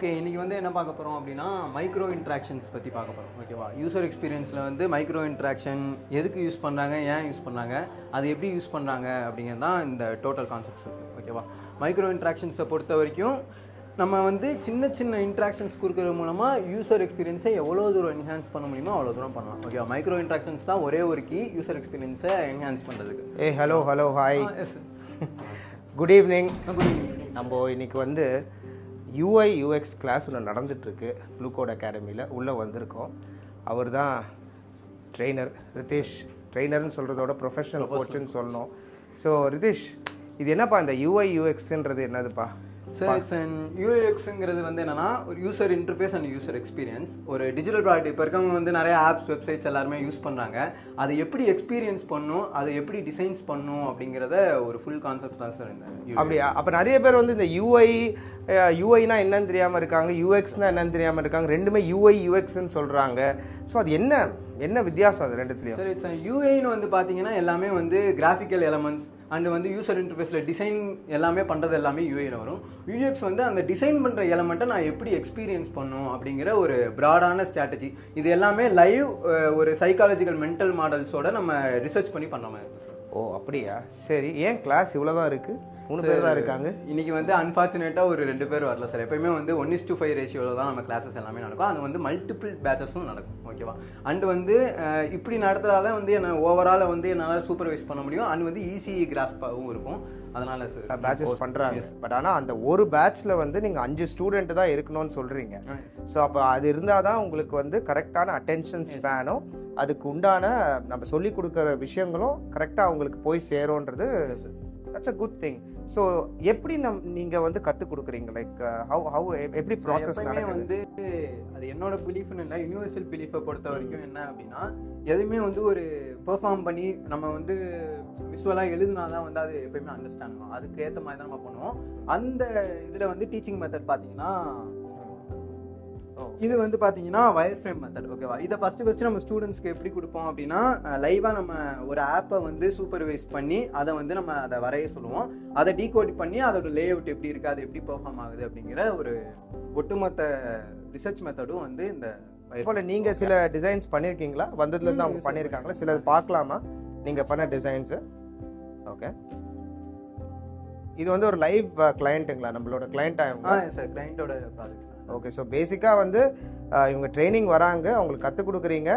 Okay, இன்றைக்கி வந்து என்ன பார்க்க போகிறோம் அப்படின்னா மைக்ரோ இன்ட்ராக்ஷன்ஸ் பற்றி பார்க்க போகிறோம். ஓகேவா? யூசர் எக்ஸ்பீரியன்ஸில் வந்து மைக்ரோ இன்ட்ராக்ஷன் எதுக்கு யூஸ் பண்ணுறாங்க, ஏன் யூஸ் பண்ணுறாங்க, அது எப்படி யூஸ் பண்ணுறாங்க அப்படிங்கிறது தான் இந்த டோட்டல் கான்செப்ட்ஸ் இருக்குது. ஓகேவா? மைக்ரோ இன்ட்ராக்ஷன்ஸை பொறுத்த வரைக்கும் நம்ம வந்து சின்ன சின்ன இன்ட்ராக்ஷன்ஸ் கொடுக்குறது மூலமாக யூசர் எக்ஸ்பீரியன்ஸை எவ்வளோ தூரம் என்ஹான்ஸ் பண்ண முடியுமோ அவ்வளோ தூரம் பண்ணலாம். ஓகேவா? மைக்ரோ இன்ட்ராக்ஷன்ஸ் தான் ஒரே ஒரு கீ யூசர் எக்ஸ்பீரியன்ஸை என்ஹான்ஸ் பண்ணுறதுக்கு. Hello hi, yes good evening. Good evening. நம்ம இன்னைக்கு வந்து UI UX கிளாஸ் ஒன்று நடந்துகிட்ருக்கு ப்ளூ கோட் அகாடமியில் உள்ளே வந்திருக்கோம். அவர் தான் ட்ரெயினர் ரிதேஷ். ட்ரெயினர்னு சொல்கிறதோட ப்ரொஃபஷனல் கோச்சுன்னு சொல்லணும். ஸோ ரிதேஷ், இது என்னப்பா இந்த UI UXன்றது என்னதுப்பா? சார், இட்ஸ் அண்ட் யூஎக்ஸுங்கிறது வந்து என்னன்னா ஒரு user interface and user experience. ஒரு டிஜிட்டல் ப்ராடக்ட் இப்போ இருக்கவங்க வந்து நிறைய ஆப்ஸ் வெப்சைட்ஸ் எல்லாருமே யூஸ் பண்ணுறாங்க. அதை எப்படி எக்ஸ்பீரியன்ஸ் பண்ணும், அதை எப்படி டிசைன்ஸ் பண்ணும் அப்படிங்கிறத ஒரு ஃபுல் கான்செப்ட் தான் சார் இந்த. அப்படியா? அப்போ நிறைய பேர் வந்து இந்த யூஐனா என்னன்னு தெரியாமல் இருக்காங்க, யூஎக்ஸ்னா என்னன்னு தெரியாமல் இருக்காங்க. ரெண்டுமே UI UXன்னு சொல்கிறாங்க. ஸோ அது என்ன வித்தியாசம் அது ரெண்டுத்துலையும்? சார், இட்ஸ் யூஐன்னு வந்து பார்த்தீங்கன்னா எல்லாமே வந்து கிராஃபிக்கல் எலமெண்ட்ஸ் அண்ட் வந்து யூசர் இன்டர்ஃபேஸில் டிசைன் எல்லாமே பண்ணுறது எல்லாமே யூஐயில் வரும். யூஎக்ஸ் வந்து அந்த டிசைன் பண்ணுற எலமெண்ட்டை நான் எப்படி எக்ஸ்பீரியன்ஸ் பண்ணும் அப்படிங்கிற ஒரு ப்ராடான ஸ்ட்ராட்டஜி. இது எல்லாமே லைவ் ஒரு சைக்காலஜிக்கல் மென்டல் மாடல்ஸோட நம்ம ரிசர்ச் பண்ணி பண்ண மாதிரி இருக்கும் சார். ஓ அப்படியா? சரி, ஏன் கிளாஸ் இவ்வளோ தான் இருக்குது? 3 பேர் தான் இருக்காங்க. இன்னைக்கு வந்து அன்ஃபார்ச்சுனேட்டாக ஒரு 2 பேர் வரல சார். எப்பயுமே வந்து 1:5 ரேஷியோவில் தான் நம்ம கிளாஸஸ் எல்லாமே நடக்கும். அது வந்து மல்டிபிள் பேச்சஸும் நடக்கும். ஓகேவா? அண்ட் வந்து இப்படி நடத்துறதால வந்து என்ன ஓவரால் வந்து என்னால் சூப்பர்வைஸ் பண்ண முடியும். அண்ட் வந்து ஈஸி கிராஸ்பாகவும் இருக்கும். அதனால சார் பேட்சஸ் பண்ணுறாங்க. பட் ஆனால் அந்த ஒரு பேட்ச்சில் வந்து நீங்கள் 5 ஸ்டூடெண்ட் தான் இருக்கணும்னு சொல்கிறீங்க. ஸோ அப்போ அது இருந்தால் தான் உங்களுக்கு வந்து கரெக்டான அட்டென்ஷன் ஸ்பேனும் அதுக்கு உண்டான நம்ம சொல்லி கொடுக்குற விஷயங்களும் கரெக்டாக அவங்களுக்கு போய் சேரும்ன்றது that's a good thing. So எப்படி நீங்கள் வந்து கற்றுக் கொடுக்குறீங்க? லைக் எப்படி ப்ராசஸ் வந்து அது என்னோட பிலீஃப்னு இல்லை, யூனிவர்சல் பிலீஃபை பொறுத்த வரைக்கும் என்ன அப்படின்னா எதுவுமே வந்து ஒரு பெர்ஃபார்ம் பண்ணி நம்ம வந்து விஷுவலாக எழுதுனா தான் வந்து அது எப்பயுமே அண்டர்ஸ்டாண்ட் பண்ணும். அதுக்கு ஏற்ற மாதிரி தான் நம்ம பண்ணுவோம். அந்த இதில் வந்து டீச்சிங் மெத்தட் பார்த்தீங்கன்னா இது வந்து பார்த்தீங்கன்னா வயர் ஃப்ரேம் மெத்தட். ஓகேவா? இதை ஃபஸ்ட்டு நம்ம ஸ்டூடெண்ட்ஸ்க்கு எப்படி கொடுப்போம் அப்படின்னா லைவாக நம்ம ஒரு ஆப்பை வந்து சூப்பர்வைஸ் பண்ணி அதை வந்து நம்ம அதை வரைய சொல்லுவோம். அதை டீகோட் பண்ணி அதோட லே அவுட் எப்படி இருக்குது, அது எப்படி பெர்ஃபார்ம் ஆகுது அப்படிங்கிற ஒரு ஒட்டுமொத்த ரிசர்ச் மெத்தடும் வந்து இந்த போல. நீங்கள் சில டிசைன்ஸ் பண்ணியிருக்கீங்களா? வந்ததுலேருந்து அவங்க பண்ணியிருக்காங்களா? சிலது பார்க்கலாமா நீங்கள் பண்ண டிசைன்ஸு? ஓகே, இது வந்து ஒரு லைவ் கிளையண்ட்டுங்களா? நம்மளோட கிளையண்ட் ஆகும் சார், கிளையண்டோட ப்ராஜெக்ட். ஓகே, ஸோ பேசிக்காக வந்து இவங்க ட்ரைனிங் வராங்க, அவங்களுக்கு கற்றுக் கொடுக்குறீங்க.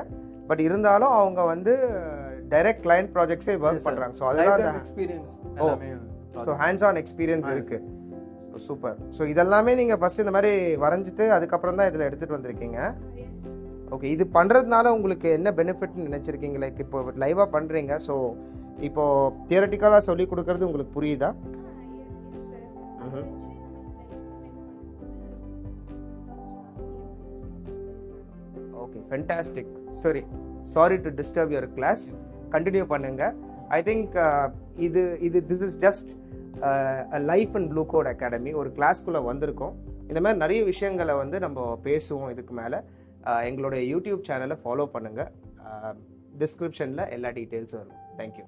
பட் இருந்தாலும் அவங்க வந்து டைரக்ட் கிளையண்ட் ப்ராஜெக்ட்ஸே ஒர்க் பண்ணுறாங்க. ஸோ அதெல்லாம் experience. So hands on experience இருக்குது. சூப்பர். ஸோ இதெல்லாமே நீங்கள் ஃபஸ்ட்டு இந்த மாதிரி வரைஞ்சிட்டு அதுக்கப்புறம் தான் இதில் எடுத்துகிட்டு வந்திருக்கீங்க. ஓகே, இது பண்ணுறதுனால உங்களுக்கு என்ன பெனிஃபிட்னு நினச்சிருக்கீங்க? லைக் இப்போ லைவாக பண்ணுறீங்க, ஸோ இப்போது தியரட்டிக்கலாக சொல்லி கொடுக்குறது உங்களுக்கு புரியுதா? Okay, fantastic. Sorry to disturb your class. Continue பண்ணுங்க. I think this is just life and blue coat academy. ஒரு கிளாஸ்க்குள்ளே வந்திருக்கோம். இந்த மாதிரி நிறைய விஷயங்களை வந்து நம்ம பேசுவோம். இதுக்கு மேலே எங்களுடைய யூடியூப் சேனலை ஃபாலோ பண்ணுங்கள். டிஸ்கிரிப்ஷனில் எல்லா டீட்டெயில்ஸும் இருக்கும். தேங்க்யூ.